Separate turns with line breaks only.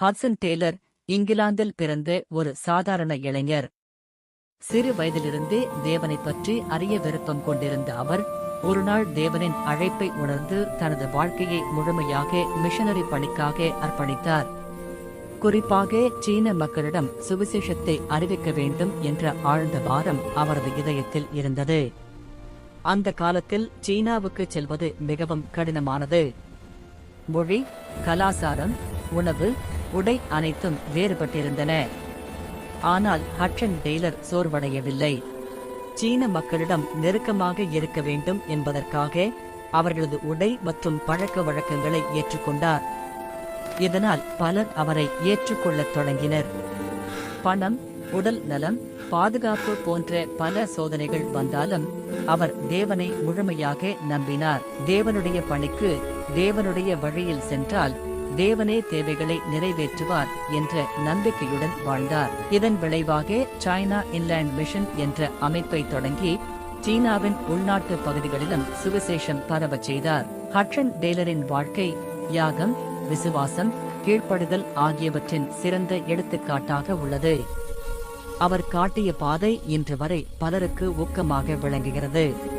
Hatsun Taylor இங்கிலாந்தில் பிறந்த ஒரு சாதாரண இளைஞர். சிறு வயதிலிருந்தே தேவனைப் பற்றி அறிய விருப்பம் கொண்டிருந்த அவர் ஒருநாள் தேவனின் அழைப்பை உணர்ந்து தனது வாழ்க்கையை முழுமையாக மிஷனரி பணிக்காக அர்ப்பணித்தார். குறிப்பாக சீன மக்களிடம் சுவிசேஷத்தை அறிவிக்க வேண்டும் என்ற ஆழ்ந்த பாரம் அவரது இதயத்தில் இருந்தது. அந்த காலத்தில் சீனாவுக்கு செல்வது மிகவும் கடினமானது. மொழி, கலாசாரம், உணவு, உடை அனைத்தும் வேறுபட்டிருந்தன. ஆனால் ஹட்சன் டெய்லர் சோர்வடையவில்லை. சீன மக்களிடம் நெருக்கமாக இருக்க வேண்டும் என்பதற்காக அவர்களது உடை மற்றும் பழக்க வழக்கங்களை ஏற்றுக்கொண்டார். இதனால் பலர் அவரை ஏற்றுக்கொள்ளத் தொடங்கினர். பணம், உடல் நலம், பாதுகாப்பு போன்ற பல சோதனைகள் வந்தாலும் அவர் தேவனை முழுமையாக நம்பினார். தேவனுடைய பணிக்கு தேவனுடைய வழியில் சென்றால் தேவனே தேவைகளை நிறைவேற்றுவார் என்ற நம்பிக்கையுடன் வாழ்ந்தார். இதன் விளைவாக சைனா இன்லேண்ட் மிஷன் என்ற அமைப்பை தொடங்கி சீனாவின் உள்நாட்டு பகுதிகளிலும் சுவிசேஷம் பரவச் செய்தார். ஹட்சன் டேலரின் வாழ்க்கை யாகம், விசுவாசம், கீழ்ப்படுதல் ஆகியவற்றின் சிறந்த எடுத்துக்காட்டாக உள்ளது. அவர் காட்டிய பாதை இன்று வரை பலருக்கு ஊக்கமாக விளங்குகிறது.